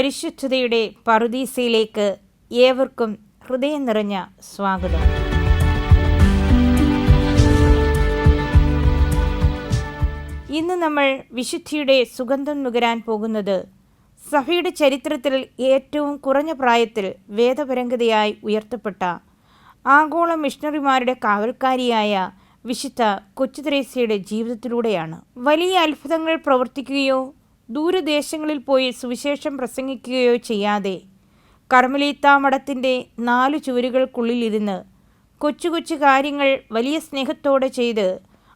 പരിശുദ്ധതയുടെ പറുദീസയിലേക്ക് ഏവർക്കും ഹൃദയം നിറഞ്ഞ സ്വാഗതം. ഇന്ന് നമ്മൾ വിശുദ്ധിയുടെ സുഗന്ധം നുകരാൻ പോകുന്നത് സഭയുടെ ചരിത്രത്തിൽ ഏറ്റവും കുറഞ്ഞ പ്രായത്തിൽ വേദപരംഗതയായി ഉയർത്തപ്പെട്ട ആഗോള മിഷണറിമാരുടെ കാവൽക്കാരിയായ വിശുദ്ധ കൊച്ചു തെരേസയുടെ ജീവിതത്തിലൂടെയാണ്. വലിയ അത്ഭുതങ്ങൾ പ്രവർത്തിക്കുകയോ ദൂരദേശങ്ങളിൽ പോയി സുവിശേഷം പ്രസംഗിക്കുകയോ ചെയ്യാതെ കർമ്മലീത്ത മഠത്തിൻ്റെ 4 ചുവരുകൾക്കുള്ളിലിരുന്ന് കൊച്ചു കൊച്ചു കാര്യങ്ങൾ വലിയ സ്നേഹത്തോടെ ചെയ്ത്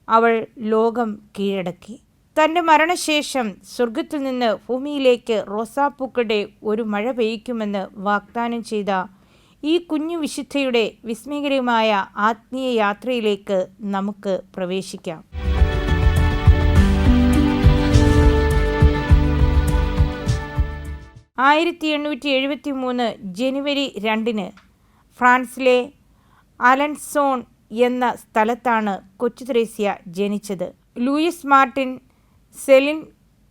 അവൾ ലോകം കീഴടക്കി. തൻ്റെ മരണശേഷം സ്വർഗത്തിൽ നിന്ന് ഭൂമിയിലേക്ക് റോസാപ്പൂക്കളുടെ ഒരു മഴ പെയ്യിക്കുമെന്ന് വാഗ്ദാനം ചെയ്ത ഈ കുഞ്ഞു വിശുദ്ധയുടെ വിസ്മയകരമായ ആത്മീയ യാത്രയിലേക്ക് നമുക്ക് പ്രവേശിക്കാം. 1873 ജനുവരി 2 ഫ്രാൻസിലെ അലൻസോൺ എന്ന സ്ഥലത്താണ് കൊച്ചു തെരേസ്യ ജനിച്ചത്. ലൂയിസ് മാർട്ടിൻ, സെലിൻ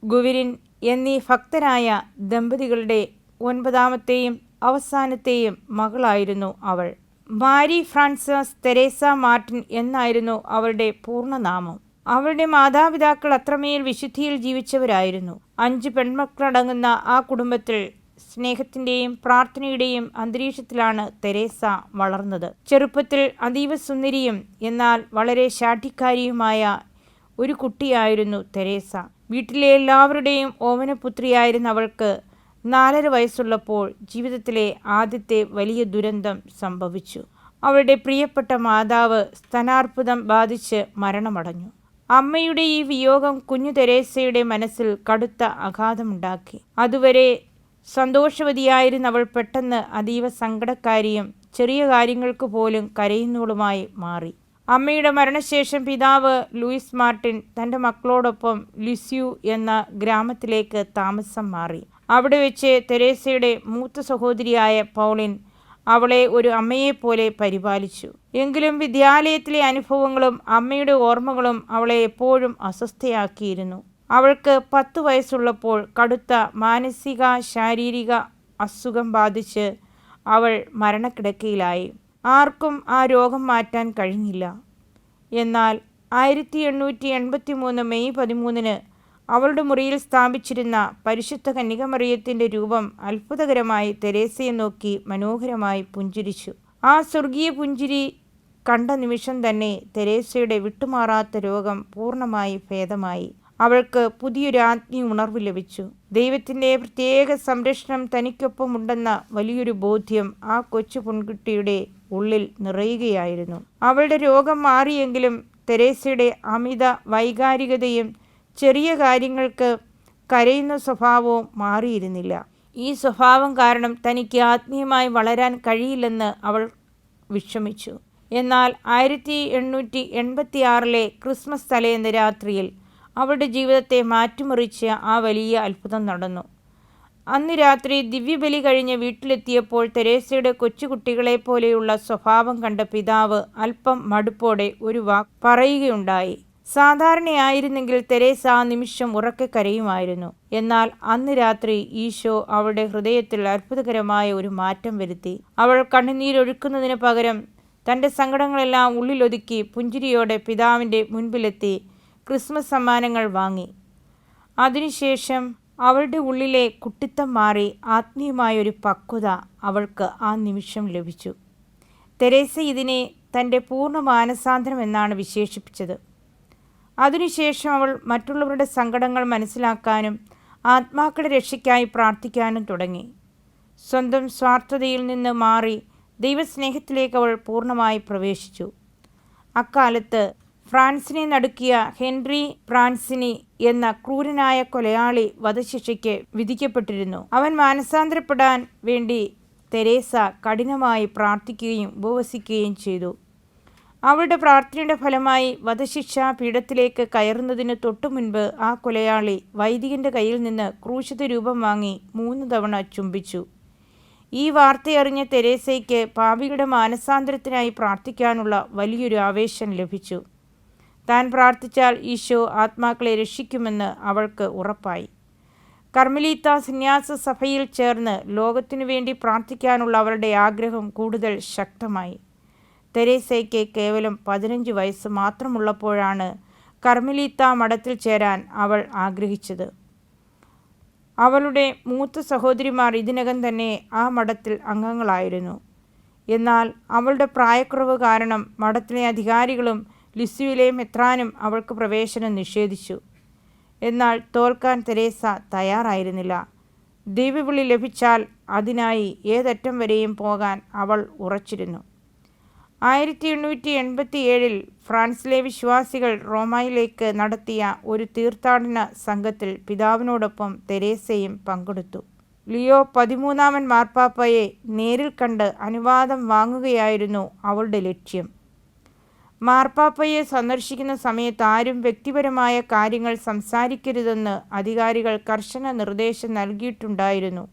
ഗുവിരിൻ എന്നീ ഭക്തരായ ദമ്പതികളുടെ 9ാമത്തെയും അവസാനത്തെയും മകളായിരുന്നു അവൾ. മാരി ഫ്രാൻസസ് തെരേസ മാർട്ടിൻ എന്നായിരുന്നു അവളുടെ പൂർണ്ണനാമം. അവളുടെ മാതാപിതാക്കൾ അത്രമേൽ വിശുദ്ധിയിൽ ജീവിച്ചവരായിരുന്നു. 5 പെൺമക്കളടങ്ങുന്ന ആ കുടുംബത്തിൽ സ്നേഹത്തിൻ്റെയും പ്രാർത്ഥനയുടെയും അന്തരീക്ഷത്തിലാണ് തെരേസ വളർന്നത്. ചെറുപ്പത്തിൽ അതീവ സുന്ദരിയും എന്നാൽ വളരെ ശാഠ്യക്കാരിയുമായ ഒരു കുട്ടിയായിരുന്നു തെരേസ. വീട്ടിലെ എല്ലാവരുടെയും ഓമനപുത്രിയായിരുന്ന അവൾക്ക് 4.5 വയസ്സുള്ളപ്പോൾ ജീവിതത്തിലെ ആദ്യത്തെ വലിയ ദുരന്തം സംഭവിച്ചു. അവളുടെ പ്രിയപ്പെട്ട മാതാവ് സ്തനാർബുദം ബാധിച്ച് മരണമടഞ്ഞു. അമ്മയുടെ ഈ വിയോഗം കുഞ്ഞു തെരേസയുടെ മനസ്സിൽ കടുത്ത ആഘാതമുണ്ടാക്കി. അതുവരെ സന്തോഷവതിയായിരുന്ന അവൾ പെട്ടെന്ന് അതീവ സങ്കടക്കാരിയും ചെറിയ കാര്യങ്ങൾക്ക് പോലും കരയുന്നവളുമായി മാറി. അമ്മയുടെ മരണശേഷം പിതാവ് ലൂയിസ് മാർട്ടിൻ തൻ്റെ മക്കളോടൊപ്പം ലിസ്യു എന്ന ഗ്രാമത്തിലേക്ക് താമസം മാറി. അവിടെ വെച്ച് തെരേസയുടെ മൂത്ത സഹോദരിയായ പൗളിൻ അവളെ ഒരു അമ്മയെപ്പോലെ പരിപാലിച്ചു. എങ്കിലും വിദ്യാലയത്തിലെ അനുഭവങ്ങളും അമ്മയുടെ ഓർമ്മകളും അവളെ എപ്പോഴും അസ്വസ്ഥയാക്കിയിരുന്നു. അവൾക്ക് 10 വയസ്സുള്ളപ്പോൾ കടുത്ത മാനസിക ശാരീരിക അസുഖം ബാധിച്ച് അവൾ മരണക്കിടക്കയിലായി. ആർക്കും ആ രോഗം മാറ്റാൻ കഴിഞ്ഞില്ല. എന്നാൽ 1883 മെയ് 13 അവളുടെ മുറിയിൽ സ്ഥാപിച്ചിരുന്ന പരിശുദ്ധ കന്യകമറിയത്തിൻ്റെ രൂപം അത്ഭുതകരമായി തെരേസയെ നോക്കി മനോഹരമായി പുഞ്ചിരിച്ചു. ആ സ്വർഗീയ പുഞ്ചിരി കണ്ട നിമിഷം തന്നെ തെരേസയുടെ വിട്ടുമാറാത്ത രോഗം പൂർണ്ണമായി ഭേദമായി. അവൾക്ക് പുതിയൊരു ആത്മീയ ഉണർവ് ലഭിച്ചു. ദൈവത്തിൻ്റെ പ്രത്യേക സംരക്ഷണം തനിക്കൊപ്പമുണ്ടെന്ന വലിയൊരു ബോധ്യം ആ കൊച്ചു പെൺകുട്ടിയുടെ ഉള്ളിൽ നിറയുകയായിരുന്നു. അവളുടെ രോഗം മാറിയെങ്കിലും തെരേസയുടെ അമിത വൈകാരികതയും ചെറിയ കാര്യങ്ങൾക്ക് കരയുന്ന സ്വഭാവവും മാറിയിരുന്നില്ല. ഈ സ്വഭാവം കാരണം തനിക്ക് ആത്മീയമായി വളരാൻ കഴിയില്ലെന്ന് അവൾ വിഷമിച്ചു. എന്നാൽ 1886 ക്രിസ്മസ് തലേന്ന് രാത്രിയിൽ അവളുടെ ജീവിതത്തെ മാറ്റിമറിച്ച ആ വലിയ അത്ഭുതം നടന്നു. അന്ന് രാത്രി ദിവ്യബലി കഴിഞ്ഞ് വീട്ടിലെത്തിയപ്പോൾ തെരേസയുടെ കൊച്ചുകുട്ടികളെപ്പോലെയുള്ള സ്വഭാവം കണ്ട പിതാവ് അല്പം മടുപ്പോടെ ഒരു വാക്ക് പറയുകയുണ്ടായി. സാധാരണയായിരുന്നെങ്കിൽ തെരേസ ആ നിമിഷം ഉറക്കെ കരയുമായിരുന്നു. എന്നാൽ അന്ന് രാത്രി ഈശോ അവളുടെ ഹൃദയത്തിൽ അത്ഭുതകരമായ ഒരു മാറ്റം വരുത്തി. അവൾ കണ്ണുനീരൊഴുക്കുന്നതിന് പകരം തൻ്റെ സങ്കടങ്ങളെല്ലാം ഉള്ളിലൊതുക്കി പുഞ്ചിരിയോടെ പിതാവിൻ്റെ മുൻപിലെത്തി ക്രിസ്മസ് സമ്മാനങ്ങൾ വാങ്ങി. അതിനുശേഷം അവളുടെ ഉള്ളിലെ കുട്ടിത്തം മാറി ആത്മീയമായൊരു പക്വത അവൾക്ക് ആ നിമിഷം ലഭിച്ചു. തെരേസ ഇതിനെ തൻ്റെ പൂർണ്ണ മാനസാന്തരം എന്നാണ് വിശേഷിപ്പിച്ചത്. അതിനുശേഷം അവൾ മറ്റുള്ളവരുടെ സങ്കടങ്ങൾ മനസ്സിലാക്കാനും ആത്മാക്കളുടെ രക്ഷയ്ക്കായി പ്രാർത്ഥിക്കാനും തുടങ്ങി. സ്വന്തം സ്വാർത്ഥതയിൽ നിന്ന് മാറി ദൈവസ്നേഹത്തിലേക്ക് അവൾ പൂർണ്ണമായി പ്രവേശിച്ചു. അക്കാലത്ത് ഫ്രാൻസിനെ നടുക്കിയ ഹെൻറി ഫ്രാൻസിനി എന്ന ക്രൂരനായ കൊലയാളി വധശിക്ഷയ്ക്ക് വിധിക്കപ്പെട്ടിരുന്നു. അവൻ മാനസാന്തരപ്പെടാൻ വേണ്ടി തെരേസ കഠിനമായി പ്രാർത്ഥിക്കുകയും ഉപവസിക്കുകയും ചെയ്തു. അവളുടെ പ്രാർത്ഥനയുടെ ഫലമായി വധശിക്ഷാ പീഠത്തിലേക്ക് കയറുന്നതിന് തൊട്ടു മുൻപ് ആ കൊലയാളി വൈദികൻ്റെ കയ്യിൽ നിന്ന് ക്രൂശിത രൂപം വാങ്ങി 3 തവണ ചുംബിച്ചു. ഈ വാർത്തയറിഞ്ഞ തെരേസയ്ക്ക് പാപികളുടെ മാനസാന്തരത്തിനായി പ്രാർത്ഥിക്കാനുള്ള വലിയൊരു ആവേശം ലഭിച്ചു. താൻ പ്രാർത്ഥിച്ചാൽ ഈശോ ആത്മാക്കളെ രക്ഷിക്കുമെന്ന് അവൾക്ക് ഉറപ്പായി. കർമ്മലീത്ത സന്യാസ സഭയിൽ ചേർന്ന് ലോകത്തിനു വേണ്ടി പ്രാർത്ഥിക്കാനുള്ള അവളുടെ ആഗ്രഹം കൂടുതൽ ശക്തമായി. തെരേസയ്ക്ക് കേവലം 15 വയസ്സ് മാത്രമുള്ളപ്പോഴാണ് കർമ്മലീത്ത മഠത്തിൽ ചേരാൻ അവൾ ആഗ്രഹിച്ചത്. അവളുടെ മൂത്ത സഹോദരിമാർ ഇതിനകം തന്നെ ആ മഠത്തിൽ അംഗങ്ങളായിരുന്നു. എന്നാൽ അവളുടെ പ്രായക്കുറവ് കാരണം മഠത്തിലെ അധികാരികളും ലിസ്യുവിലെ മെത്രാനും അവൾക്ക് പ്രവേശനം നിഷേധിച്ചു. എന്നാൽ തോൽക്കാൻ തെരേസ തയ്യാറായിരുന്നില്ല. ദൈവവിളി ലഭിച്ചാൽ അതിനായി ഏതറ്റം വരെയും പോകാൻ അവൾ ഉറച്ചിരുന്നു. 1887 ഫ്രാൻസിലെ വിശ്വാസികൾ റോമയിലേക്ക് നടത്തിയ ഒരു തീർത്ഥാടന സംഘത്തിൽ പിതാവിനോടൊപ്പം തെരേസയും പങ്കെടുത്തു. ലിയോ 13 മാർപ്പാപ്പയെ നേരിൽ കണ്ട് അനുവാദം വാങ്ങുകയായിരുന്നു അവളുടെ ലക്ഷ്യം. മാർപ്പാപ്പയെ സന്ദർശിക്കുന്ന സമയത്ത് ആരും വ്യക്തിപരമായ കാര്യങ്ങൾ സംസാരിക്കരുതെന്ന് അധികാരികൾ കർശന നിർദ്ദേശം നൽകിയിട്ടുണ്ടായിരുന്നു.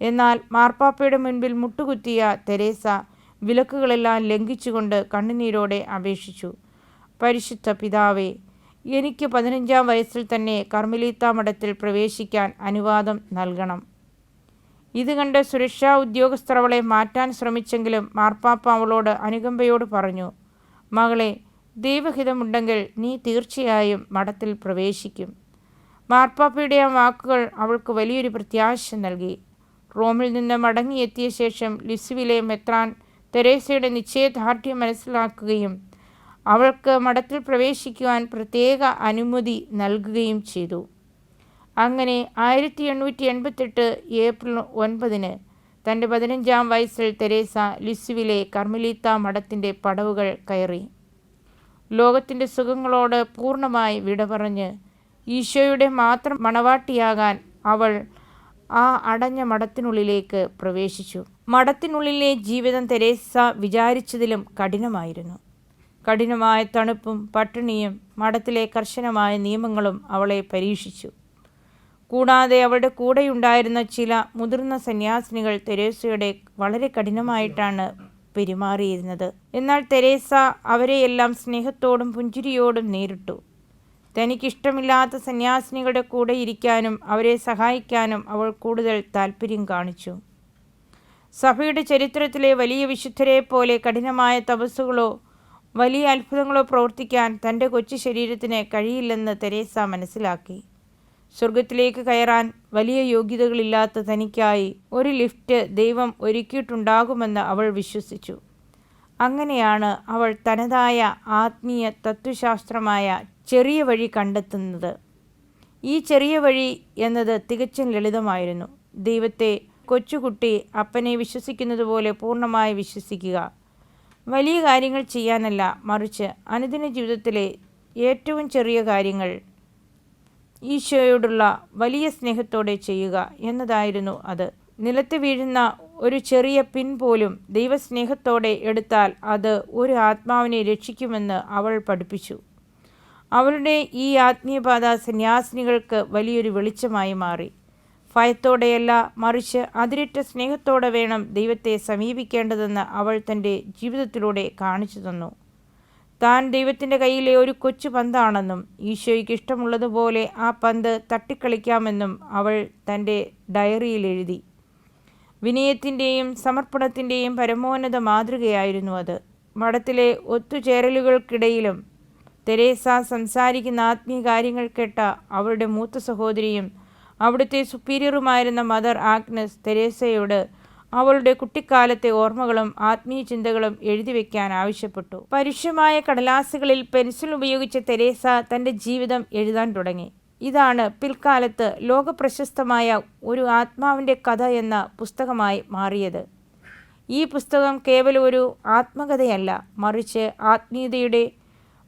എന്നാൽ മാർപ്പാപ്പയുടെ മുൻപിൽ മുട്ടുകുത്തിയ തെരേസ വിലക്കുകളെല്ലാം ലംഘിച്ചുകൊണ്ട് കണ്ണുനീരോടെ അപേക്ഷിച്ചു. പരിശുദ്ധ പിതാവേ, എനിക്ക് 15 വയസ്സിൽ തന്നെ കർമ്മലീത്ത മഠത്തിൽ പ്രവേശിക്കാൻ അനുവാദം നൽകണം. ഇത് കണ്ട് സുരക്ഷാ ഉദ്യോഗസ്ഥർ അവളെ മാറ്റാൻ ശ്രമിച്ചെങ്കിലും മാർപ്പാപ്പ അവളോട് അനുകമ്പയോട് പറഞ്ഞു, മകളെ, ദൈവഹിതമുണ്ടെങ്കിൽ നീ തീർച്ചയായും മഠത്തിൽ പ്രവേശിക്കും. മാർപ്പാപ്പയുടെ ആ വാക്കുകൾ അവൾക്ക് വലിയൊരു പ്രത്യാശ നൽകി. റോമിൽ നിന്ന് മടങ്ങിയെത്തിയ ശേഷം ലിസ്യുവിലെ മെത്രാൻ തെരേസയുടെ നിശ്ചയദാർഢ്യം മനസ്സിലാക്കുകയും അവൾക്ക് മഠത്തിൽ പ്രവേശിക്കുവാൻ പ്രത്യേക അനുമതി നൽകുകയും ചെയ്തു. അങ്ങനെ 1888 ഏപ്രിൽ 9 തൻ്റെ 15 വയസ്സിൽ തെരേസ ലിസ്യുവിലെ കർമ്മലീത്ത മഠത്തിൻ്റെ പടവുകൾ കയറി. ലോകത്തിൻ്റെ സുഖങ്ങളോട് പൂർണ്ണമായി വിട പറഞ്ഞ് ഈശോയുടെ മാത്രം മണവാട്ടിയാകാൻ അവൾ ആ അടഞ്ഞ മഠത്തിനുള്ളിലേക്ക് പ്രവേശിച്ചു. മഠത്തിനുള്ളിലെ ജീവിതം തെരേസ വിചാരിച്ചതിലും കഠിനമായിരുന്നു. കഠിനമായ തണുപ്പും പട്ടിണിയും മഠത്തിലെ കർശനമായ നിയമങ്ങളും അവളെ പരീക്ഷിച്ചു. കൂടാതെ അവളുടെ കൂടെയുണ്ടായിരുന്ന ചില മുതിർന്ന സന്യാസിനികൾ തെരേസയുടെ വളരെ കഠിനമായിട്ടാണ് പെരുമാറിയിരുന്നത്. എന്നാൽ തെരേസ അവരെയെല്ലാം സ്നേഹത്തോടും പുഞ്ചിരിയോടും നേരിട്ടു. തനിക്കിഷ്ടമില്ലാത്ത സന്യാസിനികളുടെ കൂടെ ഇരിക്കാനും അവരെ സഹായിക്കാനും അവൾ കൂടുതൽ താല്പര്യം കാണിച്ചു. സഭയുടെ ചരിത്രത്തിലെ വലിയ വിശുദ്ധരെ പോലെ കഠിനമായ തപസ്സുകളോ വലിയ അത്ഭുതങ്ങളോ പ്രവർത്തിക്കാൻ തൻ്റെ കൊച്ചു ശരീരത്തിന് കഴിയില്ലെന്ന് തെരേസ മനസ്സിലാക്കി. സ്വർഗത്തിലേക്ക് കയറാൻ വലിയ യോഗ്യതകളില്ലാത്ത തനിക്കായി ഒരു ലിഫ്റ്റ് ദൈവം ഒരുക്കിയിട്ടുണ്ടാകുമെന്ന് അവൾ വിശ്വസിച്ചു. അങ്ങനെയാണ് അവൾ തനതായ ആത്മീയ തത്വശാസ്ത്രമായ ചെറിയ വഴി കണ്ടെത്തുന്നത്. ഈ ചെറിയ വഴി എന്നത് തികച്ചും ലളിതമായിരുന്നു. ദൈവത്തെ കൊച്ചുകുട്ടി അപ്പനെ വിശ്വസിക്കുന്നത് പോലെ പൂർണ്ണമായി വിശ്വസിക്കുക. വലിയ കാര്യങ്ങൾ ചെയ്യാനല്ല, മറിച്ച് അനുദിന ജീവിതത്തിലെ ഏറ്റവും ചെറിയ കാര്യങ്ങൾ ഈശോയോടുള്ള വലിയ സ്നേഹത്തോടെ ചെയ്യുക എന്നതായിരുന്നു അത്. നിലത്ത് വീഴുന്ന ഒരു ചെറിയ പിൻ പോലും ദൈവസ്നേഹത്തോടെ എടുത്താൽ അത് ഒരു ആത്മാവിനെ രക്ഷിക്കുമെന്ന് അവൾ പഠിപ്പിച്ചു. അവളുടെ ഈ ആത്മീയപാത സന്യാസിനികൾക്ക് വലിയൊരു വെളിച്ചമായി മാറി. ഭയത്തോടെയല്ല, മറിച്ച് അതിരിട്ട സ്നേഹത്തോടെ വേണം ദൈവത്തെ സമീപിക്കേണ്ടതെന്ന് അവൾ തൻ്റെ ജീവിതത്തിലൂടെ കാണിച്ചു തന്നു. താൻ ദൈവത്തിൻ്റെ കയ്യിലെ ഒരു കൊച്ചു പന്താണെന്നും ഈശോയ്ക്ക് ഇഷ്ടമുള്ളതുപോലെ ആ പന്ത് തട്ടിക്കളിക്കാമെന്നും അവൾ തൻ്റെ ഡയറിയിൽ എഴുതി. വിനയത്തിൻ്റെയും സമർപ്പണത്തിൻ്റെയും പരമോന്നത മാതൃകയായിരുന്നു അത്. മഠത്തിലെ ഒത്തുചേരലുകൾക്കിടയിലും തെരേസ സംസാരിക്കുന്ന ആത്മീയ കാര്യങ്ങൾ കേട്ട അവളുടെ മൂത്ത സഹോദരിയും അവിടുത്തെ സുപ്പീരിയറുമായിരുന്ന മദർ ആഗ്നസ് തെരേസയോട് അവളുടെ കുട്ടിക്കാലത്തെ ഓർമ്മകളും ആത്മീയ ചിന്തകളും എഴുതി വയ്ക്കാൻ ആവശ്യപ്പെട്ടു. പരുഷമായ കടലാസുകളിൽ പെൻസിൽ ഉപയോഗിച്ച തെരേസ തൻ്റെ ജീവിതം എഴുതാൻ തുടങ്ങി. ഇതാണ് പിൽക്കാലത്ത് ലോകപ്രശസ്തമായ ഒരു ആത്മാവിൻ്റെ കഥ എന്ന പുസ്തകമായി മാറിയത്. ഈ പുസ്തകം കേവലം ഒരു ആത്മകഥയല്ല, മറിച്ച് ആത്മീയതയുടെ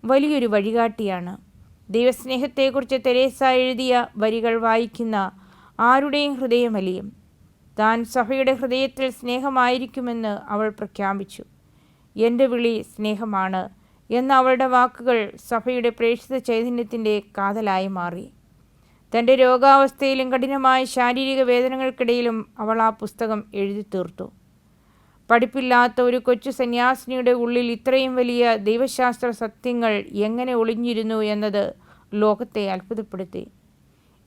വലിയൊരു വഴികാട്ടിയാണ്. ദൈവസ്നേഹത്തെക്കുറിച്ച് തെരേസ എഴുതിയ വരികൾ വായിക്കുന്ന ആരുടെയും ഹൃദയമലിയും. താൻ സഭയുടെ ഹൃദയത്തിൽ സ്നേഹമായിരിക്കുമെന്ന് അവൾ പ്രഖ്യാപിച്ചു. എൻ്റെ വിളി സ്നേഹമാണ് എന്ന അവളുടെ വാക്കുകൾ സഭയുടെ പ്രേക്ഷിത ചൈതന്യത്തിൻ്റെ കാതലായി മാറി. തൻ്റെ രോഗാവസ്ഥയിലും കഠിനമായ ശാരീരിക വേദനകൾക്കിടയിലും അവൾ ആ പുസ്തകം എഴുതി തീർത്തു. പഠിപ്പില്ലാത്ത ഒരു കൊച്ചു സന്യാസിനിയുടെ ഉള്ളിൽ ഇത്രയും വലിയ ദൈവശാസ്ത്ര സത്യങ്ങൾ എങ്ങനെ ഒളിഞ്ഞിരുന്നു എന്നത് ലോകത്തെ അത്ഭുതപ്പെടുത്തി.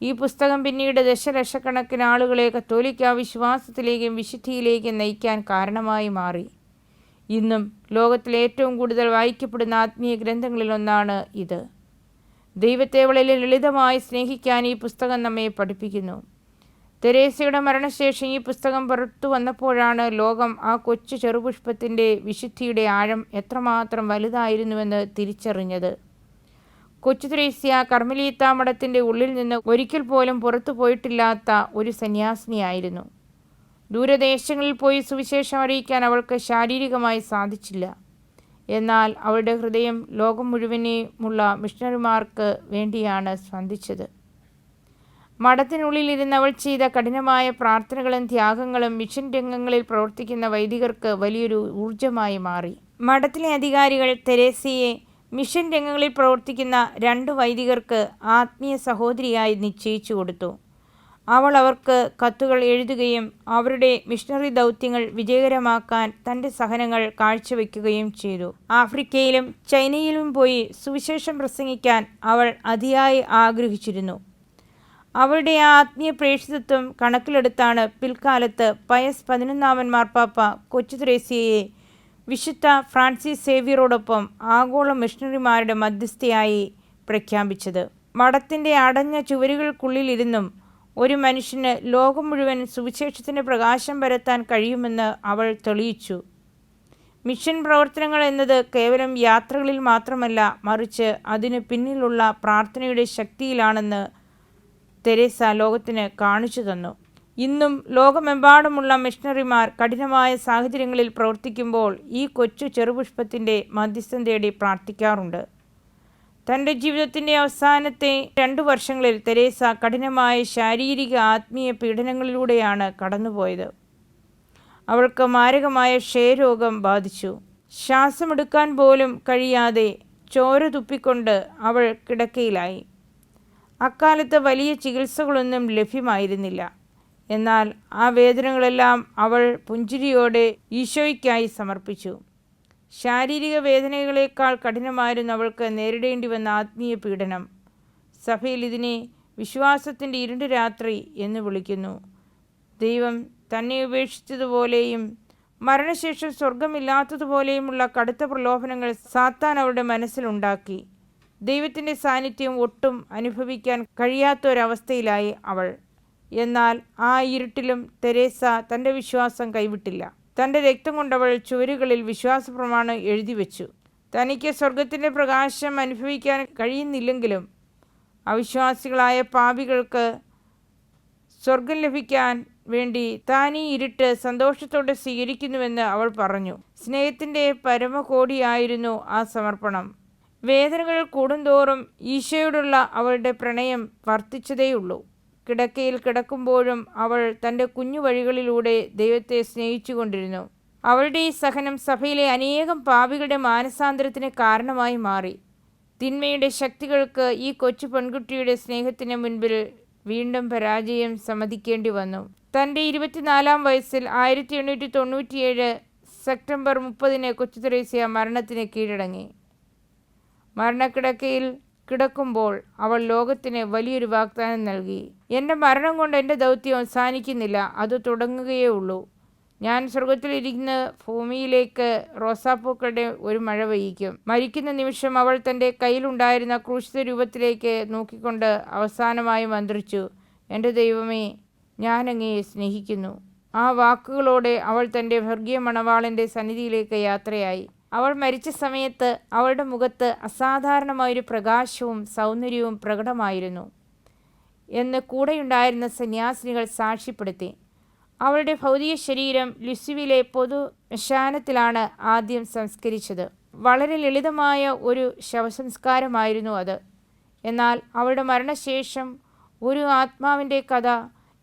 ഈ പുസ്തകം പിന്നീട് ദശലക്ഷക്കണക്കിന് ആളുകളെ കത്തോലിക്കാ വിശ്വാസത്തിലേക്കും വിശുദ്ധിയിലേക്കും നയിക്കാൻ കാരണമായി മാറി. ഇന്നും ലോകത്തിലെ ഏറ്റവും കൂടുതൽ വായിക്കപ്പെടുന്ന ആത്മീയ ഗ്രന്ഥങ്ങളിലൊന്നാണ് ഇത്. ദൈവത്തെ വളരെ ലളിതമായി സ്നേഹിക്കാൻ ഈ പുസ്തകം നമ്മെ പഠിപ്പിക്കുന്നു. തെരേസയുടെ മരണശേഷം ഈ പുസ്തകം പുറത്തു വന്നപ്പോഴാണ് ലോകം ആ കൊച്ചു ചെറുപുഷ്പത്തിൻ്റെ വിശുദ്ധിയുടെ ആഴം എത്രമാത്രം വലുതായിരുന്നുവെന്ന് തിരിച്ചറിഞ്ഞത്. കൊച്ചു തെരേസ്യ കർമ്മലീത്ത മഠത്തിൻ്റെ ഉള്ളിൽ നിന്ന് ഒരിക്കൽ പോലും പുറത്തു പോയിട്ടില്ലാത്ത ഒരു സന്യാസിനിയായിരുന്നു. ദൂരദേശങ്ങളിൽ പോയി സുവിശേഷം അറിയിക്കാൻ അവൾക്ക് ശാരീരികമായി സാധിച്ചില്ല. എന്നാൽ അവളുടെ ഹൃദയം ലോകം മുഴുവനുമുള്ള മിഷണറിമാർക്ക് വേണ്ടിയാണ് സ്പന്ദിച്ചത്. മഠത്തിനുള്ളിലിരുന്ന് അവൾ ചെയ്ത കഠിനമായ പ്രാർത്ഥനകളും ത്യാഗങ്ങളും മിഷൻ രംഗങ്ങളിൽ പ്രവർത്തിക്കുന്ന വൈദികർക്ക് വലിയൊരു ഊർജമായി മാറി. മഠത്തിലെ അധികാരികൾ തെരേസയെ മിഷൻ രംഗങ്ങളിൽ പ്രവർത്തിക്കുന്ന 2 വൈദികർക്ക് ആത്മീയ സഹോദരിയായി നിശ്ചയിച്ചു കൊടുത്തു. അവൾ അവർക്ക് കത്തുകൾ എഴുതുകയും അവരുടെ മിഷണറി ദൗത്യങ്ങൾ വിജയകരമാക്കാൻ തൻ്റെ സഹനങ്ങൾ കാഴ്ചവെക്കുകയും ചെയ്തു. ആഫ്രിക്കയിലും ചൈനയിലും പോയി സുവിശേഷം പ്രസംഗിക്കാൻ അവൾ അതിയായി ആഗ്രഹിച്ചിരുന്നു. അവളുടെ ആ ആത്മീയ പ്രേക്ഷിതത്വം കണക്കിലെടുത്താണ് പിൽക്കാലത്ത് പയസ് 11 മാർപ്പാപ്പ കൊച്ചു തെരേസയെ വിശുദ്ധ ഫ്രാൻസിസ് സേവ്യറോടൊപ്പം ആഗോള മിഷണറിമാരുടെ മധ്യസ്ഥയായി പ്രഖ്യാപിച്ചത്. മഠത്തിൻ്റെ അടഞ്ഞ ചുവരുകൾക്കുള്ളിലിരുന്നും ഒരു മനുഷ്യന് ലോകം മുഴുവൻ സുവിശേഷത്തിൻ്റെ പ്രകാശം പരത്താൻ കഴിയുമെന്ന് അവൾ തെളിയിച്ചു. മിഷൻ പ്രവർത്തനങ്ങൾ എന്നത് കേവലം യാത്രകളിൽ മാത്രമല്ല, മറിച്ച് അതിന് പിന്നിലുള്ള പ്രാർത്ഥനയുടെ ശക്തിയിലാണെന്ന് തെരേസ ലോകത്തിന് കാണിച്ചു തന്നു. ഇന്നും ലോകമെമ്പാടുമുള്ള മിഷണറിമാർ കഠിനമായ സാഹചര്യങ്ങളിൽ പ്രവർത്തിക്കുമ്പോൾ ഈ കൊച്ചു ചെറുപുഷ്പത്തിൻ്റെ മധ്യസ്ഥം തേടി പ്രാർത്ഥിക്കാറുണ്ട്. തൻ്റെ ജീവിതത്തിൻ്റെ അവസാനത്തെ 2 വർഷങ്ങളിൽ തെരേസ കഠിനമായ ശാരീരിക ആത്മീയ പീഡനങ്ങളിലൂടെയാണ് കടന്നുപോയത്. അവൾക്ക് മാരകമായ ക്ഷയരോഗം ബാധിച്ചു. ശ്വാസമെടുക്കാൻ പോലും കഴിയാതെ ചോര തുപ്പിക്കൊണ്ട് അവൾ കിടക്കയിലായി. അക്കാലത്ത് വലിയ ചികിത്സകളൊന്നും ലഭ്യമായിരുന്നില്ല. എന്നാൽ ആ വേദനകളെല്ലാം അവൾ പുഞ്ചിരിയോടെ ഈശോയ്ക്കായി സമർപ്പിച്ചു. ശാരീരിക വേദനകളേക്കാൾ കഠിനമായിരുന്നു അവൾക്ക് നേരിടേണ്ടി വന്ന ആത്മീയ പീഡനം. സഭയിൽ ഇതിനെ വിശ്വാസത്തിൻ്റെ ഇരുണ്ട രാത്രി എന്ന് വിളിക്കുന്നു. ദൈവം തന്നെ ഉപേക്ഷിച്ചതുപോലെയും മരണശേഷം സ്വർഗമില്ലാത്തതുപോലെയുമുള്ള കടുത്ത പ്രലോഭനങ്ങൾ സാത്താൻ അവളുടെ മനസ്സിലുണ്ടാക്കി. ദൈവത്തിൻ്റെ സാന്നിധ്യം ഒട്ടും അനുഭവിക്കാൻ കഴിയാത്തൊരവസ്ഥയിലായി അവൾ. എന്നാൽ ആ ഇരുട്ടിലും തെരേസ തൻ്റെ വിശ്വാസം കൈവിട്ടില്ല. തൻ്റെ രക്തം കൊണ്ടവൾ ചുവരുകളിൽ വിശ്വാസപ്രമാണം എഴുതി വെച്ചു. തനിക്ക് സ്വർഗത്തിൻ്റെ പ്രകാശം അനുഭവിക്കാൻ കഴിയുന്നില്ലെങ്കിലും അവിശ്വാസികളായ പാപികൾക്ക് സ്വർഗം ലഭിക്കാൻ വേണ്ടി താൻ ഈ ഇരുട്ട് സന്തോഷത്തോടെ സ്വീകരിക്കുന്നുവെന്ന് അവൾ പറഞ്ഞു. സ്നേഹത്തിൻ്റെ പരമകോടിയായിരുന്നു ആ സമർപ്പണം. വേദനകൾ കൂടുന്തോറും ഈശോയോടുള്ള അവളുടെ പ്രണയം വർദ്ധിച്ചതേയുള്ളൂ. കിടക്കയിൽ കിടക്കുമ്പോഴും അവൾ തൻ്റെ കുഞ്ഞു വഴികളിലൂടെ ദൈവത്തെ സ്നേഹിച്ചു കൊണ്ടിരുന്നു. അവളുടെ ഈ സഹനം സഭയിലെ അനേകം പാപികളുടെ മാനസാന്തരത്തിന് കാരണമായി മാറി. തിന്മയുടെ ശക്തികൾക്ക് ഈ കൊച്ചു പെൺകുട്ടിയുടെ സ്നേഹത്തിന് മുൻപിൽ വീണ്ടും പരാജയം സമ്മതിക്കേണ്ടി വന്നു. തൻ്റെ 24-ാം വയസ്സിൽ 1897 സെപ്റ്റംബർ 30 കൊച്ചു തെരേസ്യ മരണത്തിന് കീഴടങ്ങി. മരണക്കിടക്കയിൽ കിടക്കുമ്പോൾ അവൾ ലോകത്തിന് വലിയൊരു വാഗ്ദാനം നൽകി. എൻ്റെ മരണം കൊണ്ട് എൻ്റെ ദൗത്യം അവസാനിക്കുന്നില്ല, അത് തുടങ്ങുകയേ ഉള്ളൂ. ഞാൻ സ്വർഗത്തിലിരിക്കുന്ന ഭൂമിയിലേക്ക് റോസാപ്പൂക്കളുടെ ഒരു മഴ പെയ്യിക്കും. മരിക്കുന്ന നിമിഷം അവൾ തൻ്റെ കയ്യിലുണ്ടായിരുന്ന ക്രൂശിത രൂപത്തിലേക്ക് നോക്കിക്കൊണ്ട് അവസാനമായി മന്ത്രിച്ചു, എൻ്റെ ദൈവമേ, ഞാൻ അങ്ങയെ സ്നേഹിക്കുന്നു. ആ വാക്കുകളോടെ അവൾ തൻ്റെ സ്വർഗീയ മണവാളൻ്റെ സന്നിധിയിലേക്ക് യാത്രയായി. അവൾ മരിച്ച സമയത്ത് അവളുടെ മുഖത്ത് അസാധാരണമായൊരു പ്രകാശവും സൗന്ദര്യവും പ്രകടമായിരുന്നു എന്ന് കൂടെയുണ്ടായിരുന്ന സന്യാസിനികൾ സാക്ഷ്യപ്പെടുത്തി. അവളുടെ ഭൗതിക ശരീരം ലുസ്വിലെ പൊതു ശ്മശാനത്തിലാണ് ആദ്യം സംസ്കരിച്ചത്. വളരെ ലളിതമായ ഒരു ശവസംസ്കാരമായിരുന്നു അത്. എന്നാൽ അവളുടെ മരണശേഷം ഒരു ആത്മാവിൻ്റെ കഥ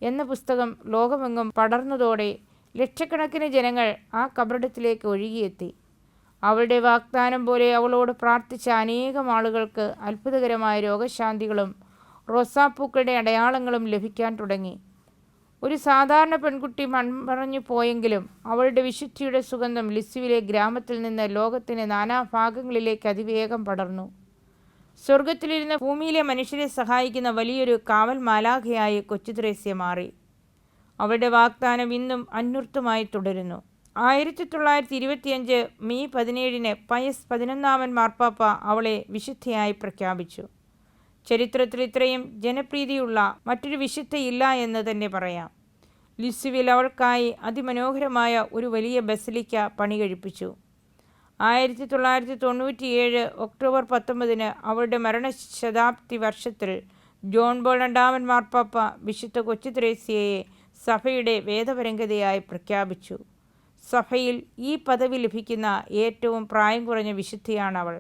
എന്ന പുസ്തകം ലോകമെങ്ങും പടർന്നതോടെ ലക്ഷക്കണക്കിന് ജനങ്ങൾ ആ കബറിടത്തിലേക്ക് ഒഴുകിയെത്തി. അവളുടെ വാഗ്ദാനം പോലെ അവളോട് പ്രാർത്ഥിച്ച അനേകം ആളുകൾക്ക് അത്ഭുതകരമായ രോഗശാന്തികളും റോസാപ്പൂക്കളുടെ അടയാളങ്ങളും ലഭിക്കാൻ തുടങ്ങി. ഒരു സാധാരണ പെൺകുട്ടി മൺമറഞ്ഞു പോയെങ്കിലും അവളുടെ വിശുദ്ധിയുടെ സുഗന്ധം ലിസ്വിലെ ഗ്രാമത്തിൽ നിന്ന് ലോകത്തിന് നാനാഭാഗങ്ങളിലേക്ക് അതിവേഗം പടർന്നു. സ്വർഗത്തിലിരുന്ന് ഭൂമിയിലെ മനുഷ്യരെ സഹായിക്കുന്ന വലിയൊരു കാവൽ മാലാഖയായി കൊച്ചു ത്രേസ്യ മാറി. അവളുടെ വാഗ്ദാനം ഇന്നും അന്വർത്ഥമായി തുടരുന്നു. 1925 മെയ് 17 പയസ് 11 മാർപ്പാപ്പ അവളെ വിശുദ്ധയായി പ്രഖ്യാപിച്ചു. ചരിത്രത്തിൽ ഇത്രയും ജനപ്രീതിയുള്ള മറ്റൊരു വിശുദ്ധയില്ല എന്ന് തന്നെ പറയാം. ലിസ്സുവിൽ അവൾക്കായി അതിമനോഹരമായ ഒരു വലിയ ബസിലിക്ക പണി കഴിപ്പിച്ചു. 1997 ഒക്ടോബർ 19 അവളുടെ മരണശതാബ്ദി വർഷത്തിൽ ജോൺ പോൾ II മാർപ്പാപ്പ വിശുദ്ധ കൊച്ചു ത്രേസ്യയെ സഭയുടെ വേദപരംഗതയായി പ്രഖ്യാപിച്ചു. സഭയിൽ ഈ പദവി ലഭിക്കുന്ന ഏറ്റവും പ്രായം കുറഞ്ഞ വിശുദ്ധയാണവൾ.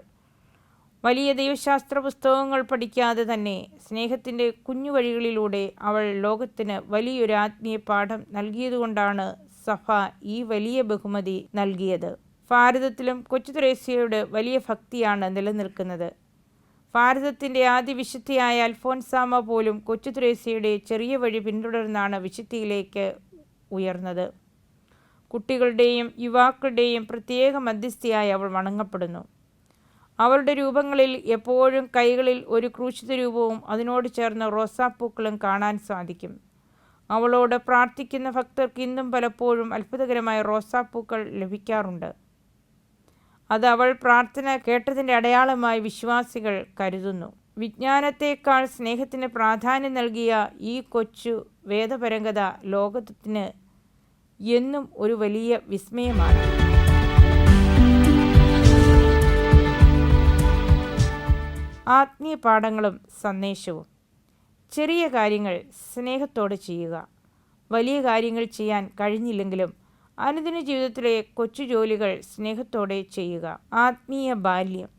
വലിയ ദൈവശാസ്ത്ര പുസ്തകങ്ങൾ പഠിക്കാതെ തന്നെ സ്നേഹത്തിൻ്റെ കുഞ്ഞു വഴികളിലൂടെ അവൾ ലോകത്തിന് വലിയൊരു ആത്മീയ പാഠം നൽകിയതുകൊണ്ടാണ് സഭ ഈ വലിയ ബഹുമതി നൽകിയത്. ഭാരതത്തിലും കൊച്ചു ത്രേസ്യയുടെ വലിയ ഭക്തിയാണ് നിലനിൽക്കുന്നത്. ഭാരതത്തിൻ്റെ ആദ്യ വിശുദ്ധയായ അൽഫോൻസാമ പോലും കൊച്ചു ത്രേസ്യയുടെ ചെറിയ വഴി പിന്തുടർന്നാണ് വിശുദ്ധിയിലേക്ക് ഉയർന്നത്. കുട്ടികളുടെയും യുവാക്കളുടെയും പ്രത്യേക മധ്യസ്ഥയായി അവൾ വണങ്ങപ്പെടുന്നു. അവളുടെ രൂപങ്ങളിൽ എപ്പോഴും കൈകളിൽ ഒരു ക്രൂശിത രൂപവും അതിനോട് ചേർന്ന് റോസാപ്പൂക്കളും കാണാൻ സാധിക്കും. അവളോട് പ്രാർത്ഥിക്കുന്ന ഭക്തർക്ക് ഇന്നും പലപ്പോഴും അത്ഭുതകരമായ റോസാപ്പൂക്കൾ ലഭിക്കാറുണ്ട്. അത് അവൾ പ്രാർത്ഥന കേട്ടതിൻ്റെ അടയാളമായി വിശ്വാസികൾ കരുതുന്നു. വിജ്ഞാനത്തേക്കാൾ സ്നേഹത്തിന് പ്രാധാന്യം നൽകിയ ഈ കൊച്ചു വേദപരംഗത ലോകത്തിന് എന്നും ഒരു വലിയ വിസ്മയമാണ്. ആത്മീയ പാഠങ്ങളും സന്ദേശവും. ചെറിയ കാര്യങ്ങൾ സ്നേഹത്തോടെ ചെയ്യുക. വലിയ കാര്യങ്ങൾ ചെയ്യാൻ കഴിഞ്ഞില്ലെങ്കിലും അനുദിന ജീവിതത്തിലെ കൊച്ചു ജോലികൾ സ്നേഹത്തോടെ ചെയ്യുക. ആത്മീയ ബാല്യം.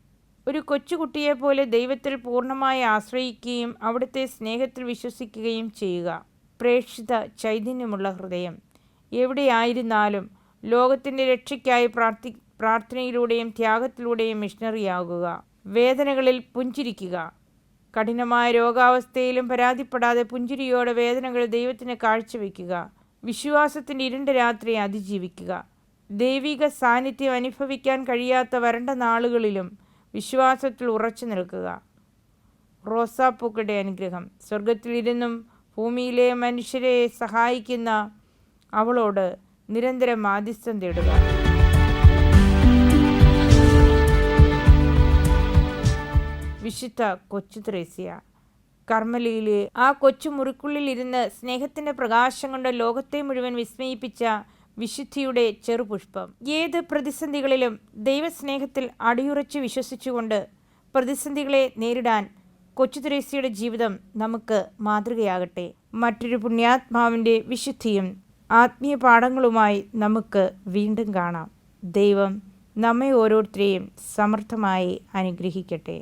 ഒരു കൊച്ചുകുട്ടിയെപ്പോലെ ദൈവത്തിൽ പൂർണ്ണമായി ആശ്രയിക്കുകയും അവിടുത്തെ സ്നേഹത്തിൽ വിശ്വസിക്കുകയും ചെയ്യുക. പ്രേക്ഷിത ചൈതന്യമുള്ള ഹൃദയം. എവിടെയായിരുന്നാലും ലോകത്തിൻ്റെ രക്ഷയ്ക്കായി പ്രാർത്ഥനയിലൂടെയും ത്യാഗത്തിലൂടെയും മിഷണറിയാകുക. വേദനകളിൽ പുഞ്ചിരിക്കുക. കഠിനമായ രോഗാവസ്ഥയിലും പരാതിപ്പെടാതെ പുഞ്ചിരിയോടെ വേദനകൾ ദൈവത്തിന് കാഴ്ചവെക്കുക. വിശ്വാസത്തിൻ്റെ ഇരുണ്ട രാത്രിയെ അതിജീവിക്കുക. ദൈവിക സാന്നിധ്യം അനുഭവിക്കാൻ കഴിയാത്ത വരണ്ട നാളുകളിലും വിശ്വാസത്തിൽ ഉറച്ചു നിൽക്കുക. റോസാപ്പൂക്കളുടെ അനുഗ്രഹം. സ്വർഗത്തിലിരുന്നും ഭൂമിയിലെ മനുഷ്യരെ സഹായിക്കുന്ന അവളോട് നിരന്തരം മാധ്യസ്ഥം തേടുക. വിശുദ്ധ കൊച്ചു ത്രേസ്യ. കർമ്മലിയിലെ ആ കൊച്ചു മുറിക്കുള്ളിൽ ഇരുന്ന് സ്നേഹത്തിൻ്റെ പ്രകാശം കൊണ്ട് ലോകത്തെ മുഴുവൻ വിസ്മയിപ്പിച്ച വിശുദ്ധിയുടെ ചെറുപുഷ്പം. ഏത് പ്രതിസന്ധികളിലും ദൈവസ്നേഹത്തിൽ അടിയുറച്ച് വിശ്വസിച്ചുകൊണ്ട് പ്രതിസന്ധികളെ നേരിടാൻ കൊച്ചു ത്രേസ്യയുടെ ജീവിതം നമുക്ക് മാതൃകയാകട്ടെ. മറ്റൊരു പുണ്യാത്മാവിൻ്റെ വിശുദ്ധിയും ആത്മീയ പാഠങ്ങളുമായി നമുക്ക് വീണ്ടും കാണാം. ദൈവം നമ്മെ ഓരോരുത്തരെയും സമർത്ഥമായി അനുഗ്രഹിക്കട്ടെ.